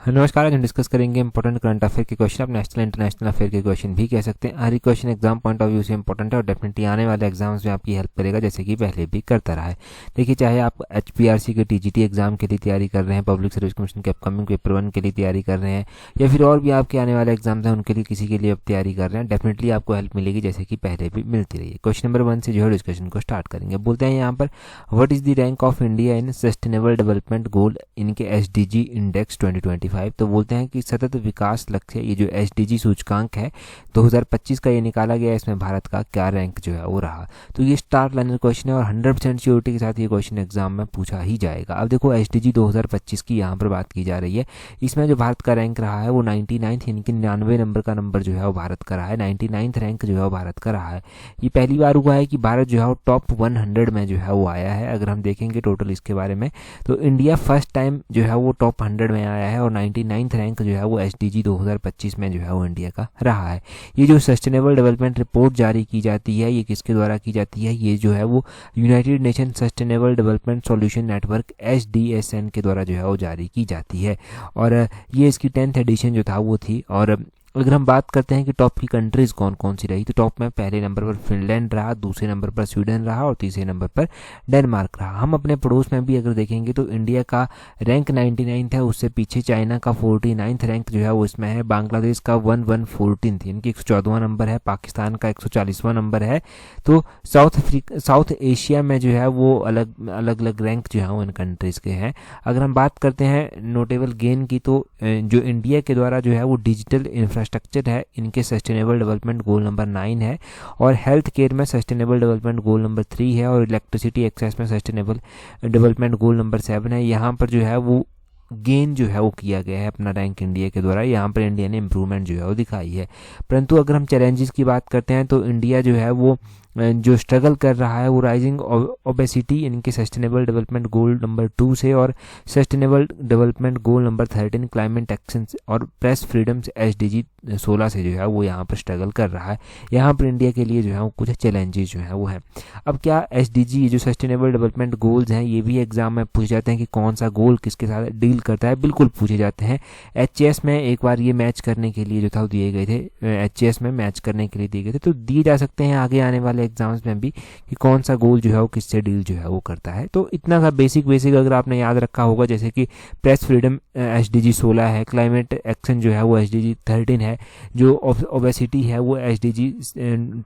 नमस्कार। आज हम डिस्कस करेंगे इंपॉर्टेंट करंट अफेयर के क्वेश्चन। आप नेशनल इंटरनेशनल अफेयर के क्वेश्चन भी कह सकते हैं। हर एक question exam point of view से इंपॉर्टेंट है और डेफिनेटली आने वाले एग्जाम्स में आपकी हेल्प करेगा, जैसे कि पहले भी करता रहा है। देखिए, चाहे आप HPRC के TGT एग्जाम के लिए तैयारी कर रहे हैं, पब्लिक सर्विस कमीशन के अपकमिंग पेपर 1 के लिए तैयारी कर रहे हैं, या फिर और भी आपके आने वाले एग्जाम्स हैं उनके लिए किसी के लिए आप तैयारी कर रहे हैं, डेफिनेटली आपको हेल्प मिलेगी, जैसे कि पहले भी मिलती रही है। क्वेश्चन नंबर 1 से जो है डिस्कशन को स्टार्ट करेंगे। बोलते हैं यहाँ पर, what is the rank of India in sustainable development goal इनके SDG इंडेक्स 2025। तो बोलते हैं कि सतत विकास लक्ष्य, ये जो SDG सूचकांक है 2025 का ये निकाला गया, इसमें भारत का क्या रैंक जो है वो रहा। तो ये स्टार लाइनर क्वेश्चन है और 100% श्योरिटी के साथ ये क्वेश्चन एग्जाम में पूछा ही जाएगा। अब देखो, SDG 2025 की यहाँ पर बात की जा रही है। इसमें जो भारत का रैंक रहा है वो 99th, यानी कि 99 नंबर का नंबर जो है वो भारत का रहा है। 99th रैंक जो है वो भारत का रहा है। ये पहली बार हुआ है कि भारत जो है वो टॉप 100 में जो है वो आया है। अगर हम देखेंगे टोटल इसके बारे में, तो इंडिया फर्स्ट टाइम जो है वो टॉप 100 में आया है और 99th रैंक जो है वो SDG 2025 में जो है वो इंडिया का रहा है। ये जो सस्टेनेबल डेवलपमेंट रिपोर्ट जारी की जाती है, ये किसके द्वारा की जाती है? ये जो है वो United nation sustainable development solution network SDSN के द्वारा जो है वो जारी की जाती है। और ये इसकी 10th एडिशन जो था वो थी। और अगर हम बात करते हैं कि टॉप की कंट्रीज़ कौन कौन सी रही, तो टॉप में पहले नंबर पर फिनलैंड रहा, दूसरे नंबर पर स्वीडन रहा और तीसरे नंबर पर डेनमार्क रहा। हम अपने पड़ोस में भी अगर देखेंगे तो इंडिया का रैंक 99 है, उससे पीछे चाइना का 49th रैंक जो है वो इसमें है, बांग्लादेश का 1114 यानी कि 114वां नंबर है, पाकिस्तान का 140वां नंबर है। तो साउथ एशिया में जो है वो अलग अलग रैंक जो है वो इन कंट्रीज़ के हैं। अगर हम बात करते हैं नोटेबल गेन की, तो जो इंडिया के द्वारा जो है वो डिजिटल इंफ्रास्ट्रक्चर है, इनके सस्टेनेबल डेवलपमेंट गोल नंबर 9 है, और हेल्थ केयर में सस्टेनेबल डेवलपमेंट गोल नंबर 3 है, और इलेक्ट्रिसिटी एक्सेस में सस्टेनेबल डेवलपमेंट गोल नंबर 7 है। यहाँ पर जो है वो गेन जो है वो किया गया है अपना रैंक इंडिया के द्वारा। यहाँ पर इंडिया ने इम्प्रूवमेंट जो है वो दिखाई है। परंतु अगर हम चैलेंजेस की बात करते हैं, तो इंडिया जो है वो जो स्ट्रगल कर रहा है वो राइजिंग ओबेसिटी इनके सस्टेनेबल डेवलपमेंट गोल नंबर 2 से, और sustainable development goal number 13 climate action और प्रेस फ्रीडम्स SDG 16 से जो है वो यहाँ पर स्ट्रगल कर रहा है। यहाँ पर इंडिया के लिए जो है वो कुछ चैलेंजेस जो है वो हैं। अब क्या SDG जो सस्टेनेबल डेवलपमेंट गोल्स हैं, ये भी एग्जाम में पूछे जाते हैं कि कौन सा गोल किसके साथ डील करता है? बिल्कुल पूछे जाते हैं। HAS में एक बार ये मैच करने के लिए जो था दिए गए थे, HAS में मैच करने के लिए दिए गए थे, तो दिए जा सकते हैं आगे आने वाले एग्जाम्स में भी कि कौन सा गोल जो है वो किससे डील जो है वो करता है। तो इतना सा बेसिक अगर आपने याद रखा होगा, जैसे कि प्रेस फ्रीडम SDG 16 है, क्लाइमेट एक्शन जो है वो SDG 13 है, जो ओबेसिटी है वो SDG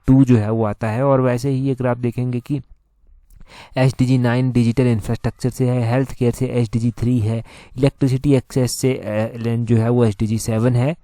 2 जो है वो आता है। और वैसे ही अगर आप देखेंगे कि SDG 9 डिजिटल इंफ्रास्ट्रक्चर से है, हेल्थ केयर से SDG 3 है, इलेक्ट्रिसिटी एक्सेस से जो है वो SDG 7 है।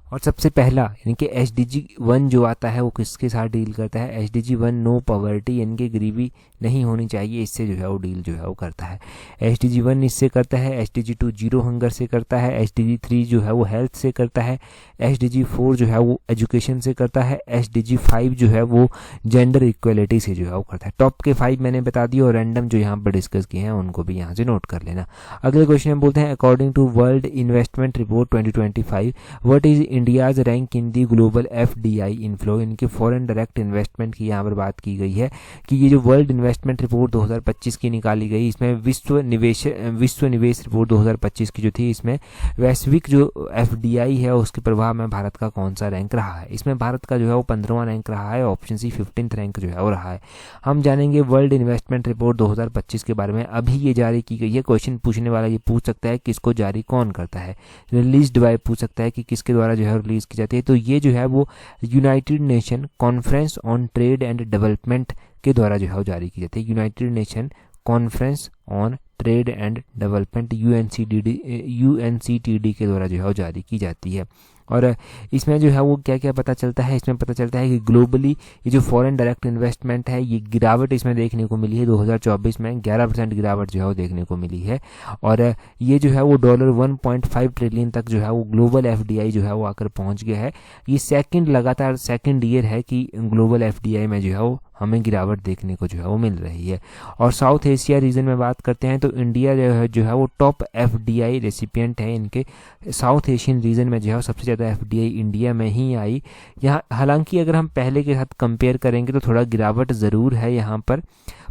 और सबसे पहला यानी कि SDG 1 जो आता है वो किसके साथ डील करता है? SDG 1 नो पॉवर्टी यानी कि गरीबी नहीं होनी चाहिए, इससे जो है वो डील जो है वो करता है। SDG 1 इससे करता है, SDG 2 जीरो हंगर से करता है, SDG 3 जो है वो हेल्थ से करता है, SDG 4 जो है वो एजुकेशन से करता है, SDG 5 जो है वो जेंडर इक्वलिटी से जो है वो करता है। टॉप के 5 मैंने बता दिए और रैंडम जो यहाँ पर डिस्कस किए हैं उनको भी यहाँ से नोट कर लेना। अगले क्वेश्चन में बोलते हैं, according to world investment report 2025 what is India's rank in the global FDI inflow, इनके फॉरेन डायरेक्ट इन्वेस्टमेंट की यहाँ पर बात की गई है कि ये जो वर्ल्ड इन्वेस्टमेंट रिपोर्ट 2025 की निकाली गई, इसमें विश्व निवेश रिपोर्ट 2025 की जो थी, इसमें वैश्विक जो FDI है उसके प्रभाव में भारत का कौन सा रैंक रहा है? इसमें भारत का जो है वो 15वां रैंक रहा है, ऑप्शन सी 15th रैंक जो है वो रहा है। हम जानेंगे वर्ल्ड इन्वेस्टमेंट रिपोर्ट 2025 के बारे में। अभी ये जारी की गई है। क्वेश्चन पूछने वाला ये पूछ सकता है कि इसको जारी कौन करता है? रिलीज बाय पूछ सकता है कि किसके द्वारा जो है रिलीज की जाती है। तो ये जो है वो United nation conference on trade and development के द्वारा जो है वो जारी की जाती है। United nation conference on trade and development UNCTD के द्वारा जो है वो जारी की जाती है। और इसमें जो है वो क्या क्या पता चलता है? इसमें पता चलता है कि ग्लोबली ये जो फॉरेन डायरेक्ट इन्वेस्टमेंट है, ये गिरावट इसमें देखने को मिली है। 2024 में 11% गिरावट जो है वो देखने को मिली है। और ये जो है वो $1.5 ट्रिलियन तक जो है वो ग्लोबल FDI जो है वो आकर पहुंच गया है। ये लगातार सेकंड ईयर है कि ग्लोबल FDI में जो है वो हमें गिरावट देखने को जो है वो मिल रही है। और साउथ एशिया रीजन में बात करते हैं तो इंडिया जो है वो टॉप FDI रेसिपिएंट है। इनके साउथ एशियन रीजन में जो है सबसे ज़्यादा FDI इंडिया में ही आई। यहाँ हालांकि अगर हम पहले के साथ कंपेयर करेंगे तो थोड़ा गिरावट ज़रूर है यहाँ पर,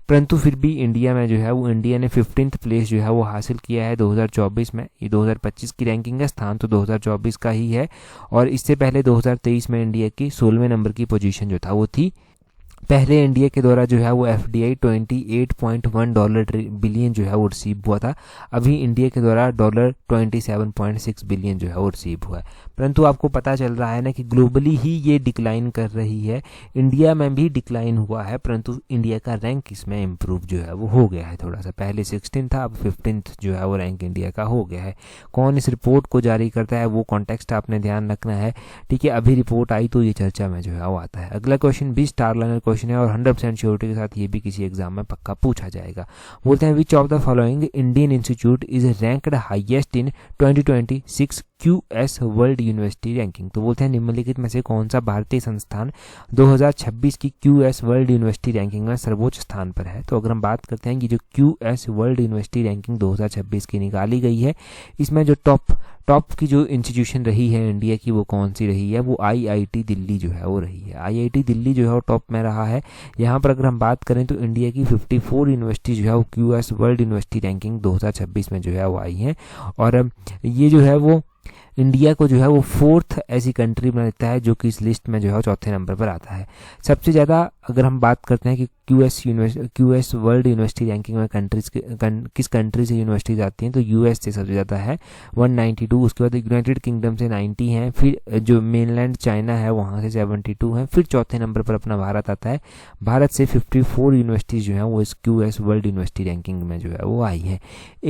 परंतु फिर भी इंडिया में जो है वो इंडिया ने 15th प्लेस जो है वो हासिल किया है 2024 में। ये 2025 की रैंकिंग है, स्थान तो 2024 का ही है। और इससे पहले 2023 में इंडिया की 16वें नंबर की पोजीशन जो था वो थी। पहले इंडिया के द्वारा जो है वो FDI $28.1 बिलियन जो है वो रिसीव हुआ था। अभी इंडिया के द्वारा $27.6 बिलियन जो है वो रिसीव हुआ है। परंतु आपको पता चल रहा है ना कि ग्लोबली ही ये डिक्लाइन कर रही है। इंडिया में भी डिक्लाइन हुआ है, परंतु इंडिया का रैंक इसमें इम्प्रूव जो है वो हो गया है थोड़ा सा। पहले 16 था, अब 15th जो है वो रैंक इंडिया का हो गया है। कौन इस रिपोर्ट को जारी करता है वो कॉन्टेक्स्ट आपने ध्यान रखना है, ठीक है। अभी रिपोर्ट आई तो ये चर्चा में जो है वो आता है। अगला क्वेश्चन भी स्टार लर्नर क्वेश्चन है और 100% श्योरिटी के साथ ये भी किसी एग्जाम में पक्का पूछा जाएगा। बोलते हैं which of the following Indian institute is ranked highest in 2026 QS world university ranking. तो बोलते हैं निम्नलिखित में से कौन सा भारतीय संस्थान 2026 की QS वर्ल्ड यूनिवर्सिटी रैंकिंग में सर्वोच्च स्थान पर है। तो अगर हम बात करते हैं कि जो QS वर्ल्ड यूनिवर्सिटी रैंकिंग 2026 की निकाली गई है, इसमें जो टॉप की जो इंस्टीट्यूशन रही है इंडिया की वो कौन सी रही है, वो IIT दिल्ली जो है वो रही है। IIT दिल्ली जो है वो टॉप में रहा है। यहाँ पर अगर हम बात करें तो इंडिया की 54 यूनिवर्सिटी जो है वो QS वर्ल्ड यूनिवर्सिटी रैंकिंग 2026 में जो है वो आई हैं। और ये जो है वो इंडिया को जो है वो 4th ऐसी कंट्री बना देता है जो कि इस लिस्ट में जो है चौथे नंबर पर आता है। सबसे ज़्यादा अगर हम बात करते हैं कि QS वर्ल्ड यूनिवर्सिटी रैंकिंग में किस कंट्री से यूनिवर्सिटीज आती हैं, तो US से सबसे ज़्यादा है 192, उसके बाद यूनाइटेड किंगडम से 90 हैं, फिर जो मेनलैंड चाइना है वहाँ से 72 हैं, फिर चौथे नंबर पर अपना भारत आता है। भारत से 54 यूनिवर्सिटीज़ जो हैं वो इस QS वर्ल्ड यूनिवर्सिटी रैंकिंग में जो है वो आई हैं।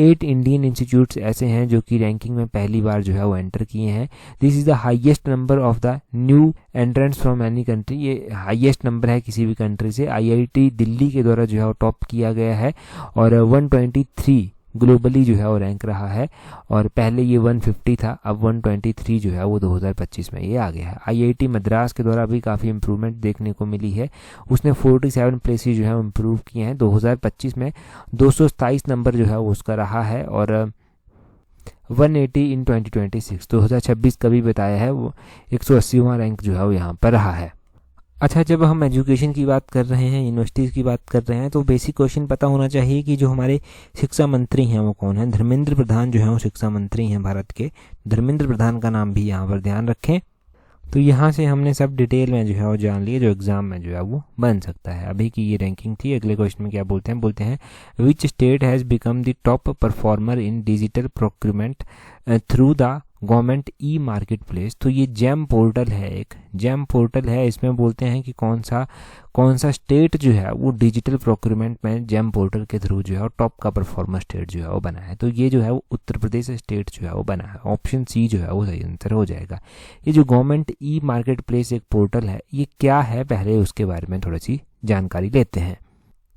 8 इंडियन इंस्टीट्यूट्स ऐसे हैं जो कि रैंकिंग में पहली बार जो है वो एंटर किए हैं। This is the highest number of the new entrants from any country. ये हाईएस्ट नंबर है किसी भी कंट्री से। IIT दिल्ली के द्वारा जो है वो टॉप किया गया है और 123 ग्लोबली जो है वो रैंक रहा है। और पहले ये 150 था, अब 123 जो है वो 2025 में ये आ गया है। IIT मद्रास के द्वारा भी काफ़ी इंप्रूवमेंट देखने को मिली है। उसने 47 प्लेसेस जो है वो इम्प्रूव किए हैं। 2025 में 227 नंबर जो है वो उसका रहा है और 180 इन 2026 2026 का भी बताया है वो 180वां रैंक जो है वो यहाँ पर रहा है। अच्छा, जब हम एजुकेशन की बात कर रहे हैं, यूनिवर्सिटीज़ की बात कर रहे हैं, तो बेसिक क्वेश्चन पता होना चाहिए कि जो हमारे शिक्षा मंत्री हैं वो कौन है। धर्मेंद्र प्रधान जो है वो शिक्षा मंत्री हैं भारत के। धर्मेंद्र प्रधान का नाम भी यहाँ पर ध्यान रखें। तो यहाँ से हमने सब डिटेल में जो है वो जान लिए जो एग्जाम में जो है वो बन सकता है। अभी की ये रैंकिंग थी। अगले क्वेश्चन में क्या बोलते हैं which state has become the top performer in digital procurement through the government market place. तो ये जैम पोर्टल है, एक जैम पोर्टल है। इसमें बोलते हैं कि कौन सा स्टेट जो है वो डिजिटल प्रोक्यूरमेंट में जैम पोर्टल के थ्रू जो है टॉप का परफॉर्मर स्टेट जो है वो बना है। तो ये जो है वो उत्तर प्रदेश स्टेट जो है वो बना है। ऑप्शन C जो है वो सही आंसर हो जाएगा। ये जो गवर्नमेंट मार्केट प्लेस एक पोर्टल है, ये क्या है पहले उसके बारे में थोड़ी सी जानकारी लेते हैं।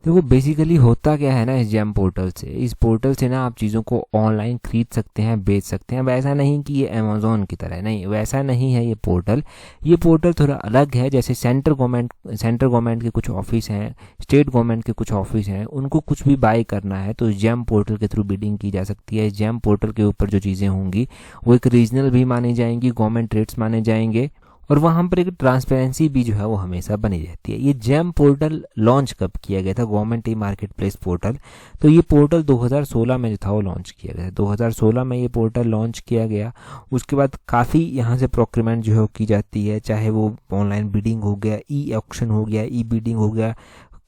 तो वो बेसिकली होता क्या है ना, इस जैम पोर्टल से, इस पोर्टल से ना आप चीज़ों को ऑनलाइन खरीद सकते हैं, बेच सकते हैं। वैसा नहीं कि ये अमेज़ॉन की तरह, नहीं वैसा नहीं है ये पोर्टल। ये पोर्टल थोड़ा अलग है। जैसे सेंट्रल गवर्नमेंट के कुछ ऑफिस हैं, स्टेट गवर्नमेंट के कुछ ऑफिस हैं, उनको कुछ भी बाय करना है तो जैम पोर्टल के थ्रू बिडिंग की जा सकती है। जैम पोर्टल के ऊपर जो चीज़ें होंगी वो एक रीजनल भी मानी जाएंगी, गवर्नमेंट रेट्स माने जाएंगे और वहाँ पर एक ट्रांसपेरेंसी भी जो है वो हमेशा बनी रहती है। ये जैम पोर्टल लॉन्च कब किया गया था, गवर्नमेंट मार्केट प्लेस पोर्टल? तो ये पोर्टल 2016 में जो था वो लॉन्च किया गया था। 2016 में ये पोर्टल लॉन्च किया गया। उसके बाद काफ़ी यहाँ से प्रोक्यूरमेंट जो है की जाती है, चाहे वो ऑनलाइन बिडिंग हो गया, ऑक्शन हो गया, बिडिंग हो गया,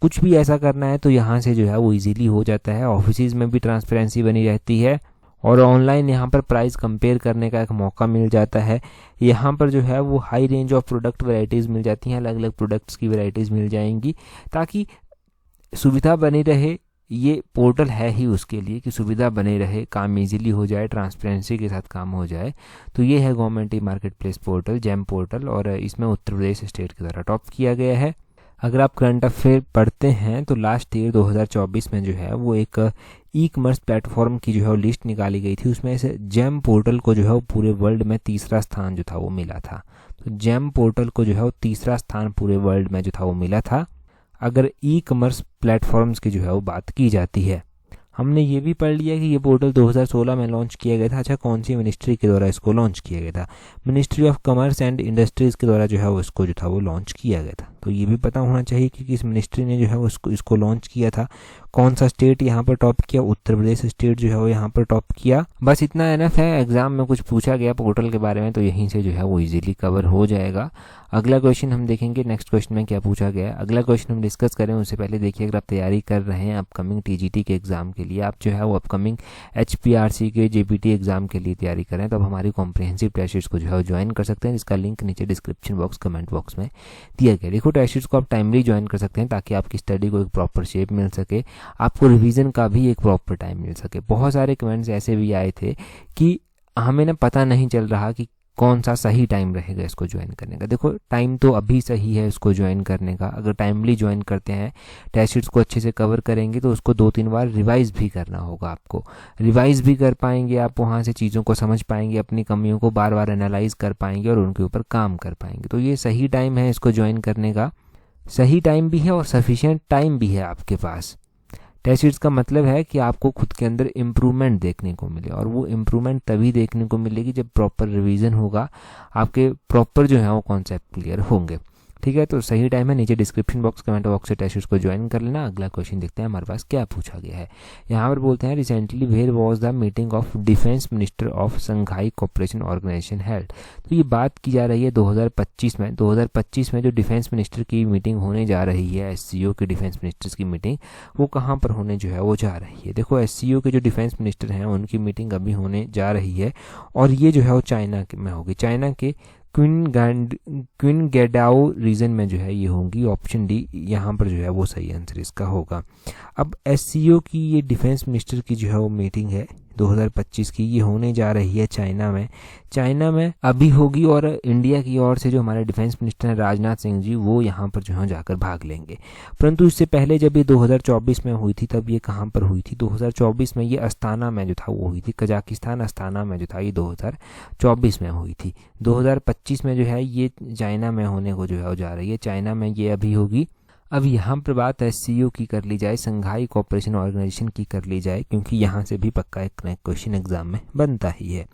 कुछ भी ऐसा करना है तो यहाँ से जो है वो ईजिली हो जाता है। ऑफिस में भी ट्रांसपेरेंसी बनी रहती है और ऑनलाइन यहाँ पर प्राइस कंपेयर करने का एक मौका मिल जाता है। यहाँ पर जो है वो high range of product varieties मिल जाती हैं, अलग अलग प्रोडक्ट्स की वैरायटीज़ मिल जाएंगी ताकि सुविधा बनी रहे। ये पोर्टल है ही उसके लिए कि सुविधा बने रहे, काम इजीली हो जाए, ट्रांसपेरेंसी के साथ काम हो जाए। तो ये है government market place portal, GeM portal, और इसमें उत्तर प्रदेश स्टेट के द्वारा टॉप किया गया है। अगर आप करंट अफेयर पढ़ते हैं तो लास्ट ईयर 2024 में जो है वो एक ई कॉमर्स प्लेटफॉर्म की जो है वो लिस्ट निकाली गई थी। उसमें से जैम पोर्टल को जो है वो पूरे वर्ल्ड में तीसरा स्थान जो था वो मिला था। तो जैम पोर्टल को जो है वो तीसरा स्थान पूरे वर्ल्ड में जो था वो मिला था अगर ई कॉमर्स प्लेटफॉर्म्स की जो है वो बात की जाती है। हमने ये भी पढ़ लिया कि ये पोर्टल 2016 में लॉन्च किया गया था। अच्छा, कौन सी मिनिस्ट्री के द्वारा इसको लॉन्च किया गया था? Ministry of commerce and industries के द्वारा जो है वो इसको जो था वो लॉन्च किया गया था। तो ये भी पता होना चाहिए कि किस मिनिस्ट्री ने जो है वो इसको लॉन्च किया था। कौन सा स्टेट यहाँ पर टॉप किया? उत्तर प्रदेश स्टेट जो है वो यहाँ पर टॉप किया। बस इतना एनफ है। एग्जाम में कुछ पूछा गया पोर्टल के बारे में तो यहीं से जो है वो इजीली कवर हो जाएगा। अगला क्वेश्चन हम देखेंगे नेक्स्ट क्वेश्चन में क्या पूछा गया है। अगला क्वेश्चन हम डिस्कस करें उससे पहले देखिए, अगर आप तैयारी कर रहे हैं अपकमिंग टीजीटी के एग्जाम के लिए, आप जो है वो अपकमिंग एचपीआरसी के जेपीटी एग्जाम के लिए तैयारी करें, तो आप हमारी कॉम्प्रिहेंसिव टेस्ट सीरीज को जो है ज्वाइन कर सकते हैं, जिसका लिंक नीचे डिस्क्रिप्शन बॉक्स कमेंट बॉक्स में दिया गया। देखो, टेस्ट सीरीज को आप टाइमली ज्वाइन कर सकते हैं ताकि आपकी स्टडी को एक प्रॉपर शेप मिल सके, आपको रिवीजन का भी एक प्रॉपर टाइम मिल सके। बहुत सारे कमेंट्स ऐसे भी आए थे कि हमें ना पता नहीं चल रहा कि कौन सा सही टाइम रहेगा इसको ज्वाइन करने का। देखो, टाइम तो अभी सही है इसको ज्वाइन करने का। अगर टाइमली ज्वाइन करते हैं, टेस्ट शीट्स को अच्छे से कवर करेंगे, तो उसको 2-3 बार रिवाइज भी करना होगा आपको। रिवाइज भी कर पाएंगे आप, वहाँ से चीज़ों को समझ पाएंगे, अपनी कमियों को बार बार एनालाइज कर पाएंगे और उनके ऊपर काम कर पाएंगे। तो ये सही टाइम है इसको ज्वाइन करने का। सही टाइम भी है और सफिशिएंट टाइम भी है आपके पास। टेस्ट सीरीज का मतलब है कि आपको खुद के अंदर इम्प्रूवमेंट देखने को मिले, और वो इम्प्रूवमेंट तभी देखने को मिलेगी जब प्रॉपर रिवीजन होगा, आपके प्रॉपर जो है वो कॉन्सेप्ट क्लियर होंगे। ठीक है, तो सही टाइम है। नीचे डिस्क्रिप्शन बॉक्स कमेंट बॉक्स से टेस्ट सीरीज को ज्वाइन कर लेना। अगला क्वेश्चन देखते हैं हमारे पास क्या पूछा गया है। यहाँ पर बोलते हैं, recently where was the meeting of defence minister of Shanghai Cooperation Organisation held. तो ये बात की जा रही है 2025 में। 2025 में जो डिफेंस मिनिस्टर की मीटिंग होने जा रही है, एससीओ के डिफेंस मिनिस्टर्स की मीटिंग, वो कहाँ पर होने जो है वो जा रही है। देखो, एससीओ के जो डिफेंस मिनिस्टर हैं उनकी मीटिंग अभी होने जा रही है, और ये जो है वो चाइना में होगी। चाइना के क्विनगेडाओ रीजन में जो है ये होंगी। ऑप्शन डी यहाँ पर जो है वो सही आंसर इसका होगा। अब एससीओ की ये डिफेंस मिनिस्टर की जो है वो मीटिंग है 2025 की, ये होने जा रही है चाइना में। चाइना में अभी होगी, और इंडिया की ओर से जो हमारे डिफेंस मिनिस्टर हैं राजनाथ सिंह जी, वो यहाँ पर जो है जाकर भाग लेंगे। परंतु इससे पहले जब ये 2024 में हुई थी, तब ये कहाँ पर हुई थी? 2024 में ये अस्ताना में जो था वो हुई थी। कजाकिस्तान अस्ताना में जो था ये 2024 में हुई थी। 2025 में जो है ये चाइना में होने को जो है वो जा रही है। चाइना में ये अभी होगी। अब यहाँ पर बात एससीओ की कर ली जाए, संघाई कोऑपरेशन ऑर्गेनाइजेशन की कर ली जाए, क्योंकि यहाँ से भी पक्का एक क्वेश्चन एग्जाम में बनता ही है।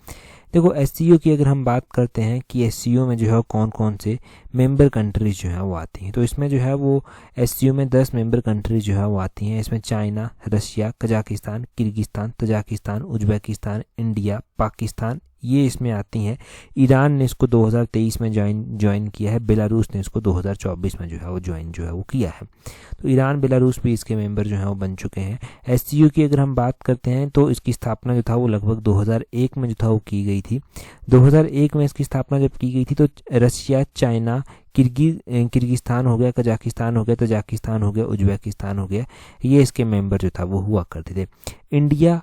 देखो, एससीओ की अगर हम बात करते हैं कि एससीओ में जो है कौन कौन से मेंबर कंट्रीज जो है वो आती हैं, तो इसमें जो है वो एससीओ में 10 मेंबर कंट्रीज जो है वो आती हैं। इसमें China, Russia, Kazakhstan, Kyrgyzstan, Tajikistan, Uzbekistan, India, Pakistan, ये इसमें आती हैं। ईरान ने इसको 2023 में ज्वाइन किया है। बेलारूस ने इसको 2024 में जो है वो ज्वाइन जो है वो किया है। तो ईरान, बेलारूस भी इसके मेंबर जो है वो बन चुके हैं। एससीओ की अगर हम बात करते हैं तो इसकी स्थापना जो था वो लगभग 2001 में जो था वो की गई थी। 2001 में इसकी स्थापना जब की गई थी तो रशिया, चाइना, किर्गिस्तान हो गया, कजाकिस्तान हो गया, तजाकिस्तान हो गया, उज्बेकिस्तान हो गया, ये इसके मेंबर जो था वो हुआ करते थे। इंडिया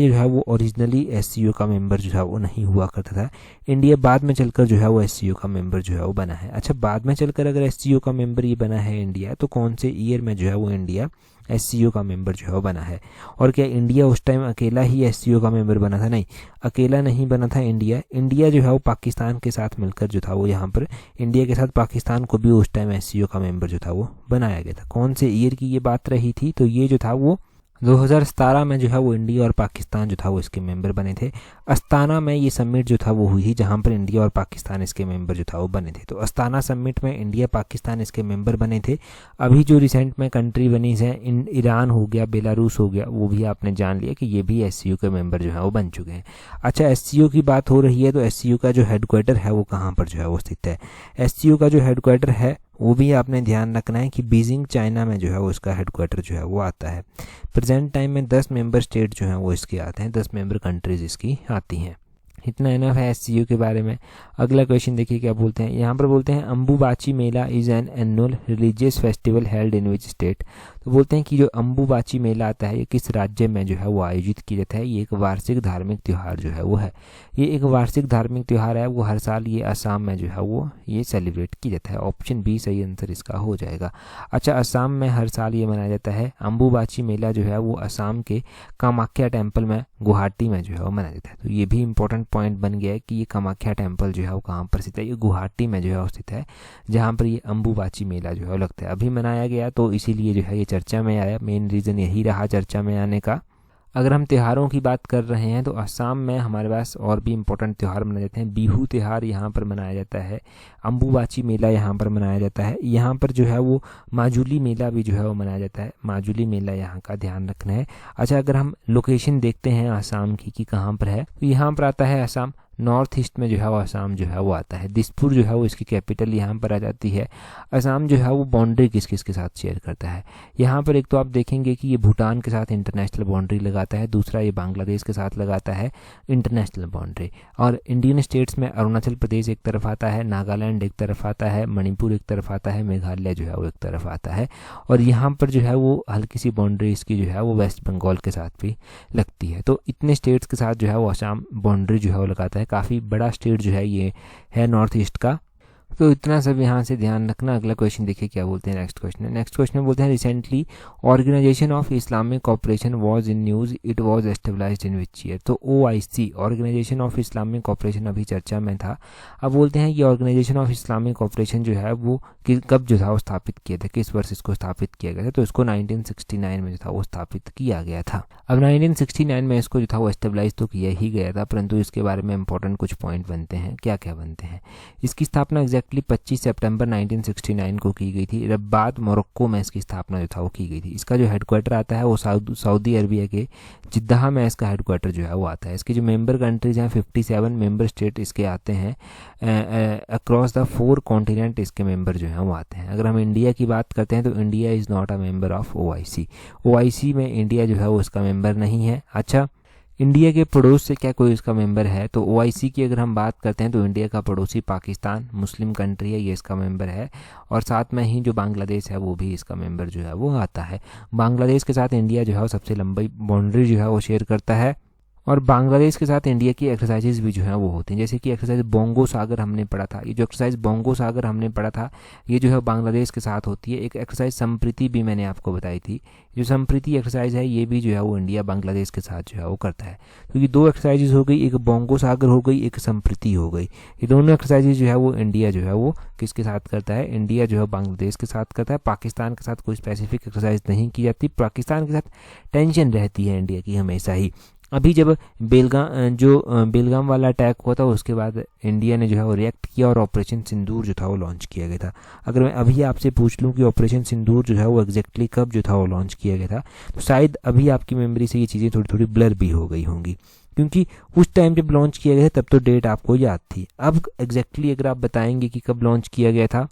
जो है वो ओरिजिनली एससीओ का मेंबर जो था वो नहीं हुआ करता था। इंडिया बाद में चलकर जो है वो एससीओ का मेंबर जो है वो बना है। अच्छा, बाद में चलकर अगर एससीओ का मेंबर ये बना है इंडिया, तो कौन से ईयर में जो है वो इंडिया एससीओ का मेंबर जो है वो बना है? और क्या इंडिया उस टाइम अकेला ही एससीओ का मेंबर बना था? नहीं, अकेला नहीं बना था इंडिया जो है वो पाकिस्तान के साथ मिलकर जो था वो यहाँ पर इंडिया के साथ पाकिस्तान को भी उस टाइम एससीओ का मेंबर जो था वो बनाया गया था। कौन से ईयर की ये बात रही थी? तो ये जो था वो 2017 में जो है वो इंडिया और पाकिस्तान जो था वो इसके मेंबर बने थे। अस्ताना में ये समिट जो था वो हुई थी, जहां पर इंडिया और पाकिस्तान इसके मेंबर जो था वो बने थे। तो अस्ताना समिट में इंडिया, पाकिस्तान इसके मेंबर बने थे। अभी जो रिसेंट में कंट्री बनी है, ईरान हो गया, बेलारूस हो गया, वो भी आपने जान लिया कि ये भी एससीओ के मेंबर जो है वो बन चुके हैं। अच्छा, एससीओ की बात हो रही है तो एससीओ का जो हेडक्वार्टर है वो कहाँ पर जो है वो स्थित है? एससीओ का जो हेडक्वार्टर है वो भी आपने ध्यान रखना है कि बीजिंग, चाइना में जो है वो इसका हेडक्वार्टर जो है वो आता है। प्रेजेंट टाइम में 10 मेंबर स्टेट जो हैं वो इसके आते हैं, 10 मेंबर कंट्रीज इसकी आती हैं। इतना इनफ है एससीओ के बारे में। अगला क्वेश्चन देखिए क्या बोलते हैं। यहाँ पर बोलते हैं Ambubachi Mela is an annual religious festival held in which state. तो बोलते हैं कि जो अंबुबाची मेला आता है ये किस राज्य में जो है वो आयोजित किया जाता है? ये एक वार्षिक धार्मिक त्यौहार जो है वो है। ये एक वार्षिक धार्मिक त्यौहार है, वो हर साल ये असम में जो है वो ये सेलिब्रेट किया जाता है। ऑप्शन बी सही आंसर इसका हो जाएगा। अच्छा, असम में हर साल ये मनाया जाता है। अंबुबाची मेला जो है वो असम के कामाख्या टेम्पल में, गुवाहाटी में जो है वो मनाया जाता है। तो ये भी इंपॉर्टेंट पॉइंट बन गया है कि ये कामाख्या टेम्पल जो है वो कहाँ पर स्थित है? ये गुवाहाटी में जो है वो स्थित है, जहाँ पर ये अंबुबाची मेला जो है वो लगता है। अभी मनाया गया तो इसीलिए जो है ये चर्चा में आया। मेन रीज़न यही रहा चर्चा में आने का। अगर हम त्योहारों की बात कर रहे हैं तो असम में हमारे पास और भी इम्पोर्टेंट त्यौहार मनाए जाते हैं। बिहू त्यौहार यहाँ पर मनाया जाता है, अम्बुबाची मेला यहाँ पर मनाया जाता है, यहाँ पर जो है वो माजुली मेला भी जो है वो मनाया जाता है। माजुली मेला यहाँ का ध्यान रखना है। अच्छा, अगर हम लोकेशन देखते हैं आसाम की कि कहाँ पर है, तो यहाँ पर आता है आसाम, नॉर्थ ईस्ट में जो है वो आसाम जो है वो आता है। दिसपुर जो है वो इसकी कैपिटल यहाँ पर आ जाती है। आसाम जो है वो बाउंड्री किस किस के साथ शेयर करता है, यहाँ पर एक तो आप देखेंगे कि ये भूटान के साथ इंटरनेशनल बाउंड्री लगाता है, दूसरा ये बांग्लादेश के साथ लगाता है इंटरनेशनल बाउंड्री। और इंडियन स्टेट्स में अरुणाचल प्रदेश एक तरफ आता है, नागालैंड एक तरफ आता है, मणिपुर एक तरफ आता है, मेघालय जो है वो एक तरफ आता है। और यहाँ पर जो है वो हल्की सी बाउंड्री इसकी जो है वो वेस्ट बंगाल के साथ भी लगती है। तो इतने स्टेट्स के साथ जो है वो आसाम बाउंड्री जो है वो लगाता है। काफ़ी बड़ा स्टेट जो है ये है नॉर्थ ईस्ट का। तो इतना सब यहाँ से ध्यान रखना। अगला क्वेश्चन देखिए क्या बोलते हैं। नेक्स्ट क्वेश्चन में बोलते हैं recently Organisation of Islamic Cooperation was in news, it was established in which year. तो OIC Organisation of Islamic Cooperation अभी चर्चा में था। अब बोलते हैं कि ऑर्गेनाइजेशन ऑफ इस्लामिक कॉपरेशन जो है वो कब जो था वो स्थापित किया था, किस वर्ष इसको स्थापित किया गया था। तो इसको 1969 में जो था वो स्थापित किया गया था। अब 1969 में इसको जो था वो एस्टेब्लाइज तो किया ही गया था, परंतु इसके बारे में इंपॉर्टेंट कुछ पॉइंट बनते हैं। क्या क्या बनते हैं? इसकी स्थापना एग्जैक्टली 25 सितंबर 1969 को की गई थी। रबात मोरक्को में इसकी स्थापना जो था वो की गई थी। इसका जो हेडक्वार्टर आता है वो सऊदी अरबिया के जिद्दाह में इसका हेडक्वार्टर जो है वो आता है। इसकी जो मेंबर कंट्रीज हैं 57 मेंबर स्टेट इसके आते हैं। अक्रॉस द 4 कॉन्टिनेंट इसके मेंबर जो हैं वो आते हैं। अगर हम इंडिया की बात करते हैं तो India is not a member of OIC में इंडिया जो है वो इसका मेंबर नहीं है। अच्छा, इंडिया के पड़ोस से क्या कोई इसका मेंबर है? तो OIC की अगर हम बात करते हैं तो इंडिया का पड़ोसी पाकिस्तान मुस्लिम कंट्री है, ये इसका मेंबर है। और साथ में ही जो बांग्लादेश है वो भी इसका मेंबर जो है वो आता है। बांग्लादेश के साथ इंडिया जो है वो सबसे लंबी बाउंड्री जो है वो शेयर करता है। और बांग्लादेश के साथ इंडिया की एक्सरसाइजेज भी जो है वो होती हैं, जैसे कि एक्सरसाइज बोंगो सागर हमने पढ़ा था। ये जो एक्सरसाइज बोंगो सागर हमने पढ़ा था ये जो है बांग्लादेश के साथ होती है। एक एक्सरसाइज संप्रीति भी मैंने आपको बताई थी। जो संप्रीति एक्सरसाइज है ये भी जो है वो इंडिया बांग्लादेश के साथ जो है वो करता है। तो ये 2 एक्सरसाइजेज हो गई, एक बोंगो सागर हो गई, एक संप्रीति हो गई। ये दोनों एक्सरसाइजेज जो है वो इंडिया जो है वो किसके साथ करता है? इंडिया जो है बांग्लादेश के साथ करता है। पाकिस्तान के साथ कोई स्पेसिफिक एक्सरसाइज नहीं की जाती। पाकिस्तान के साथ टेंशन रहती है इंडिया की हमेशा ही। अभी जब बेलगाम वाला अटैक हुआ था उसके बाद इंडिया ने जो है वो रिएक्ट किया और ऑपरेशन सिंदूर जो था वो लॉन्च किया गया था। अगर मैं अभी आपसे पूछ लूँ कि ऑपरेशन सिंदूर जो है वो एग्जैक्टली कब जो था वो लॉन्च किया गया था, तो शायद अभी आपकी मेमोरी से ये चीज़ें थोड़ी थोड़ी ब्लर भी हो गई होंगी, क्योंकि उस टाइम जब लॉन्च किया गया था तब तो डेट आपको याद थी। अब एग्जैक्टली अगर आप बताएंगे कि कब लॉन्च किया गया था,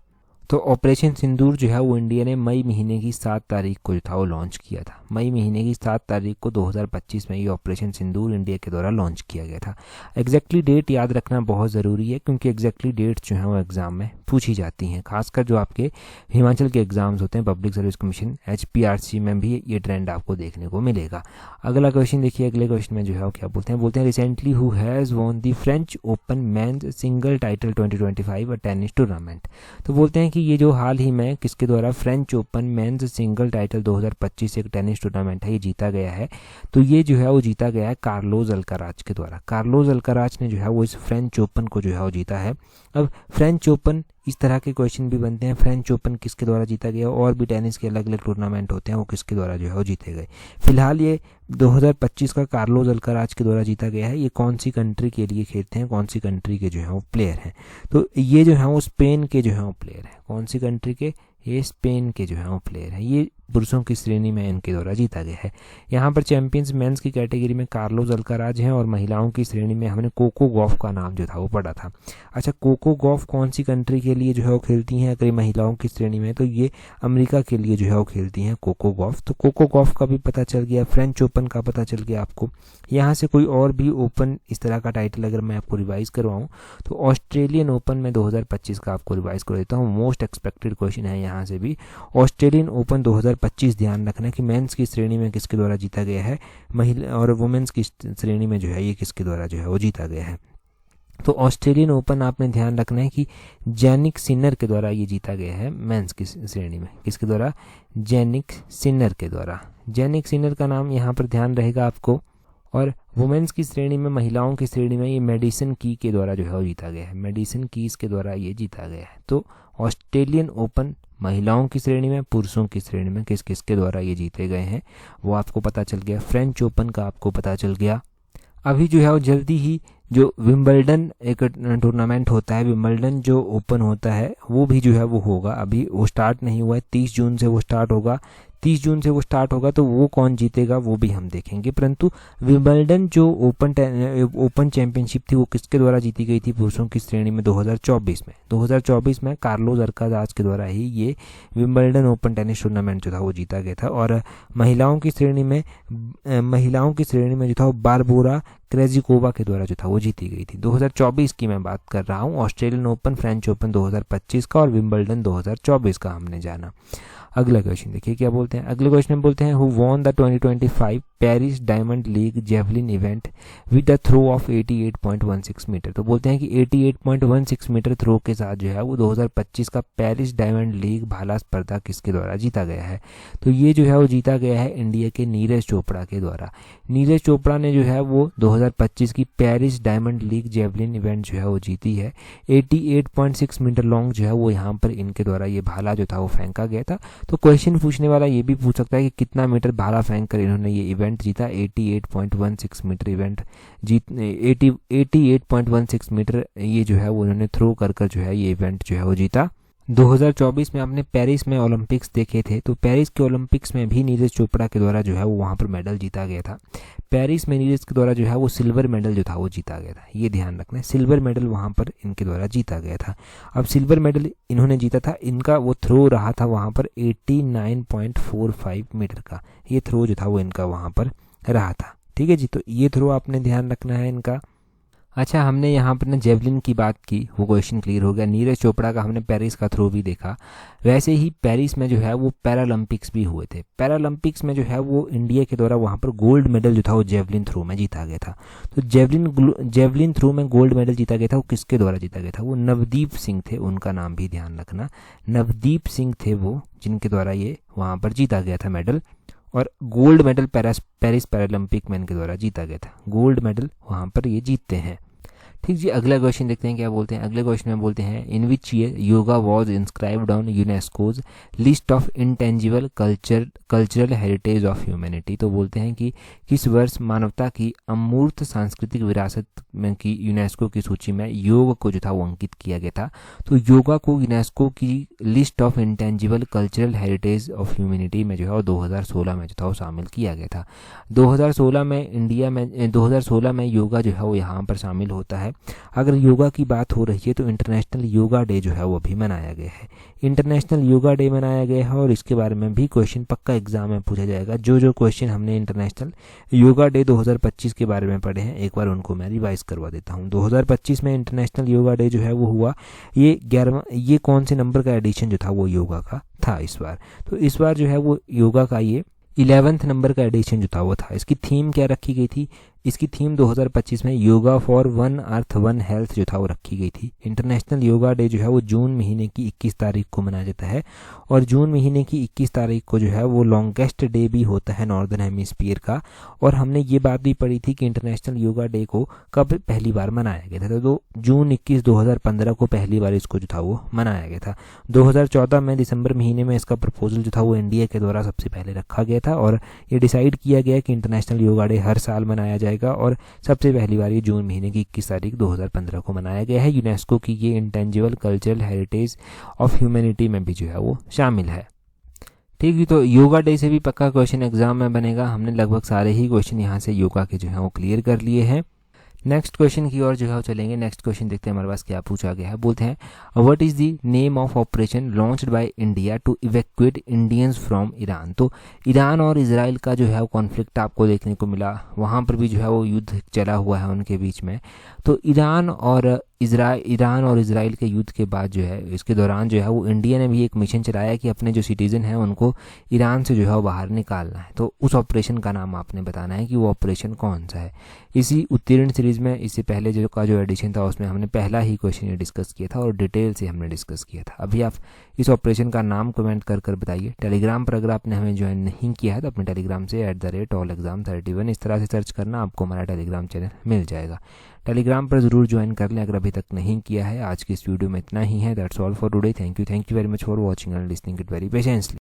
तो ऑपरेशन सिंदूर जो है वो इंडिया ने मई महीने की 7 तारीख को जो था वो लॉन्च किया था। मई महीने की 7 तारीख को 2025 में ये ऑपरेशन सिंदूर इंडिया के द्वारा लॉन्च किया गया था। एग्जैक्टली डेट याद रखना बहुत ज़रूरी है, क्योंकि एग्जैक्टली डेट जो है वो एग्ज़ाम में पूछी जाती हैं, खासकर जो आपके हिमाचल के एग्जाम्स होते हैं, पब्लिक सर्विस कमीशन HPRC में भी ये ट्रेंड आपको देखने को मिलेगा। अगला क्वेश्चन देखिए। अगले क्वेश्चन में जो है वो क्या बोलते हैं recently who has won the French open men's single title 2025 a tennis tournament. तो बोलते हैं कि ये जो हाल ही में किसके द्वारा French open men's single title 2025 एक टेनिस टूर्नामेंट है ये जीता गया है। तो ये जो है वो जीता गया है कार्लोस अल्काराज के द्वारा। कार्लोस अल्काराज ने जो है वो इस फ्रेंच ओपन को जो है वो जीता है। अब फ्रेंच ओपन इस तरह के क्वेश्चन भी बनते हैं, फ्रेंच ओपन किसके द्वारा जीता गया, और भी टेनिस के अलग अलग टूर्नामेंट होते हैं वो किसके द्वारा जो है वो जीते गए। फिलहाल ये 2025 का कार्लोस अल्काराज के द्वारा जीता गया है। ये कौन सी कंट्री के लिए खेलते हैं, कौन सी कंट्री के जो है वो प्लेयर हैं? तो ये जो है वो स्पेन के जो है वो प्लेयर हैं। कौन सी कंट्री के? ये स्पेन के जो है वो प्लेयर हैं। ये पुरुषों की श्रेणी में इनके द्वारा जीता गया है। यहाँ पर चैंपियंस मेंस की कैटेगरी में कार्लोस अल्काराज हैं, और महिलाओं की श्रेणी में हमने कोको गॉफ का नाम जो था वो पढ़ा था। अच्छा, कोको गॉफ कौन सी कंट्री के लिए जो है वो खेलती हैं? अगर महिलाओं की श्रेणी में तो ये अमेरिका के लिए जो है वो खेलती हैं कोको गॉफ। तो कोको गॉफ का भी पता चल गया, फ्रेंच ओपन का पता चल गया आपको। यहाँ से कोई और भी ओपन इस तरह का टाइटल अगर मैं आपको रिवाइज करवाऊँ तो ऑस्ट्रेलियन ओपन में 2025 का आपको रिवाइज कर देता हूँ। मोस्ट एक्सपेक्टेड क्वेश्चन है यहाँ से भी। ऑस्ट्रेलियन ओपन 2025 ध्यान रखना कि मेंस की श्रेणी में किसके द्वारा जीता गया है, महिला और वुमेन्स की श्रेणी में जो है ये किसके द्वारा जो है वो जीता गया है। तो ऑस्ट्रेलियन ओपन आपने ध्यान रखना है कि जैनिक सिनर के द्वारा ये जीता गया है मेंस की श्रेणी में। किसके द्वारा? जैनिक सिनर के द्वारा। जैनिक सिनर का नाम यहाँ पर ध्यान रहेगा आपको। और वुमेन्स की श्रेणी में, महिलाओं की श्रेणी में ये मेडिसन की के द्वारा जो है वो जीता गया है, मेडिसन कीज के द्वारा ये जीता गया है। तो ऑस्ट्रेलियन ओपन महिलाओं की श्रेणी में, पुरुषों की श्रेणी में किस किस के द्वारा ये जीते गए हैं वो आपको पता चल गया। फ्रेंच ओपन का आपको पता चल गया। अभी जो है वो जल्दी ही जो विंबलडन एक टूर्नामेंट होता है, विंबलडन जो ओपन होता है वो भी जो है वो होगा। अभी वो स्टार्ट नहीं हुआ है, 30 जून से वो स्टार्ट होगा। 30 जून से वो स्टार्ट होगा तो वो कौन जीतेगा वो भी हम देखेंगे। परंतु विंबलडन जो ओपन चैंपियनशिप थी वो किसके द्वारा जीती गई थी पुरुषों की श्रेणी में 2024 में कार्लोस अल्काराज के द्वारा ही ये विंबलडन ओपन टेनिस टूर्नामेंट जो था वो जीता गया था। और महिलाओं की श्रेणी में जो था वो बारबोरा क्रेजिकोवा के द्वारा जो था वो जीती गई थी। 2024 की मैं बात कर रहा हूँ। ऑस्ट्रेलियन ओपन, फ्रेंच ओपन 2025 का और विंबलडन 2024 का हमने जाना। अगला क्वेश्चन देखिए क्या बोलते हैं। अगले क्वेश्चन में बोलते हैं who won the 2025 Paris Diamond League javelin event with the throw of 88.16 metre. तो बोलते हैं कि 88.16 मीटर थ्रो के साथ जो है वो 2025 का पेरिस डायमंड लीग भाला स्पर्धा किसके द्वारा जीता गया है। तो ये जो है वो जीता गया है इंडिया के नीरज चोपड़ा के द्वारा। नीरज चोपड़ा ने जो है वो 2025 की Paris Diamond League javelin event जो है वो जीती है। 88.6 मीटर लॉन्ग जो है वो यहाँ पर इनके द्वारा ये भाला जो था वो फेंका गया था। तो क्वेश्चन पूछने वाला ये भी पूछ सकता है कि कितना मीटर भाला फेंक कर इन्होंने ये इवेंट जीता। 88.16 मीटर इवेंट जीत 88.16 मीटर ये जो है वो उन्होंने थ्रो कर जो है ये इवेंट जो है वो जीता। 2024 में आपने पेरिस में ओलंपिक्स देखे थे, तो पेरिस के ओलंपिक्स में भी नीरज चोपड़ा के द्वारा जो है वो वहाँ पर मेडल जीता गया था। पेरिस में नीरज के द्वारा जो है वो सिल्वर मेडल जो था वो जीता गया था। ये ध्यान रखना है, सिल्वर मेडल वहाँ पर इनके द्वारा जीता गया था। अब सिल्वर मेडल इन्होंने जीता था, इनका वो थ्रो रहा था वहाँ पर 89.45 मीटर का। ये थ्रो जो था वो इनका वहाँ पर रहा था। ठीक है जी, तो ये थ्रो आपने ध्यान रखना है इनका। अच्छा, हमने यहाँ पर ना जेवलिन की बात की, वो क्वेश्चन क्लियर हो गया। नीरज चोपड़ा का हमने पेरिस का थ्रो भी देखा। वैसे ही पेरिस में जो है वो पैरालंपिक्स भी हुए थे। पैरालंपिक्स में जो है वो इंडिया के द्वारा वहाँ पर गोल्ड मेडल जो था वो जेवलिन थ्रो में जीता गया था। तो जेवलिन थ्रो में गोल्ड मेडल जीता गया था, वो किसके द्वारा जीता गया था? वो नवदीप सिंह थे, उनका नाम भी ध्यान रखना। नवदीप सिंह थे वो जिनके द्वारा ये वहाँ पर जीता गया था मेडल। और गोल्ड मेडल पेरिस पैरालंपिक में इनके द्वारा जीता गया था। गोल्ड मेडल वहाँ पर ये जीतते हैं। ठीक जी, अगला क्वेश्चन देखते हैं क्या बोलते हैं। अगले क्वेश्चन में बोलते हैं in which year yoga was inscribed on UNESCO's list of intangible cultural heritage of humanity. तो बोलते हैं कि किस वर्ष मानवता की अमूर्त सांस्कृतिक विरासत में की यूनेस्को की सूची में योग को जो था वो अंकित किया गया था। तो योगा को यूनेस्को की list of intangible cultural heritage of humanity में जो है वो 2016 में जो था वो शामिल किया गया था। 2016 में योगा जो है वो यहाँ पर शामिल होता है। अगर योगा की बात हो रही है तो इंटरनेशनल योगा डे जो है वो भी मनाया गया है। इंटरनेशनल योगा डे मनाया गया है और इसके बारे में भी क्वेश्चन पक्का एग्जाम में पूछा जाएगा। जो क्वेश्चन हमने इंटरनेशनल योगा डे 2025 के बारे में पढ़े हैं, एक बार उनको मैं रिवाइज करवा देता हूँ। 2025 में इंटरनेशनल योगा डे जो है वो हुआ। ये कौन से नंबर का एडिशन जो था वो योगा का था इस बार? तो इस बार जो है वो योगा का ये 11th नंबर का एडिशन जो था वो था। इसकी थीम क्या रखी गई थी? इसकी थीम 2025 में yoga for one earth one health जो था वो रखी गई थी। इंटरनेशनल योगा डे जो है वो जून महीने की 21 तारीख को मनाया जाता है और जून महीने की 21 तारीख को जो है वो लॉन्गेस्ट डे भी होता है नॉर्दर्न हेमिस्फीयर का। और हमने ये बात भी पढ़ी थी कि इंटरनेशनल योगा डे को कब पहली बार मनाया गया था। तो जून 21 2015 को पहली बार इसको जो था वो मनाया गया था। 2014 में दिसंबर महीने में इसका प्रपोजल जो था वो इंडिया के द्वारा सबसे पहले रखा गया था और ये डिसाइड किया गया कि इंटरनेशनल योगा डे हर साल मनाया जाएगा और सबसे पहली बार ये जून महीने की 21 तारीख 2015 को मनाया गया है। यूनेस्को की ये intangible cultural heritage of humanity में भी जो है वो शामिल है। ठीक है, तो योगा डे से भी पक्का क्वेश्चन एग्जाम में बनेगा। हमने लगभग सारे ही क्वेश्चन यहाँ से योगा के जो है वो क्लियर कर लिए हैं। नेक्स्ट क्वेश्चन की ओर जो है वो चलेंगे। नेक्स्ट क्वेश्चन देखते हैं हमारे पास क्या पूछा गया है। बोलते हैं what is the name of operation launched by India to evacuate Indians from Iran. तो ईरान और इजराइल का जो है वो कॉन्फ्लिक्ट आपको देखने को मिला, वहाँ पर भी जो है वो युद्ध चला हुआ है उनके बीच में। तो ईरान और ईरान और इजराइल के युद्ध के बाद जो है, इसके दौरान जो है वो इंडिया ने भी एक मिशन चलाया कि अपने जो सिटीज़न हैं उनको ईरान से जो है वो बाहर निकालना है। तो उस ऑपरेशन का नाम आपने बताना है कि वो ऑपरेशन कौन सा है। इसी उत्तीर्ण सीरीज़ में इससे पहले जो एडिशन था उसमें हमने पहला ही क्वेश्चन ये डिस्कस किया था और डिटेल से हमने डिस्कस किया था। अभी आप इस ऑपरेशन का नाम कमेंट कर बताइए। टेलीग्राम पर अगर आपने हमें ज्वाइन नहीं किया है तो अपने टेलीग्राम से @allexam31 इस तरह से सर्च करना, आपको हमारा टेलीग्राम चैनल मिल जाएगा। टेलीग्राम पर ज़रूर ज्वाइन कर लें अगर अभी तक नहीं किया है। आज की इस वीडियो में इतना ही है। That's all for today. Thank you very much for watching and listening it very patiently.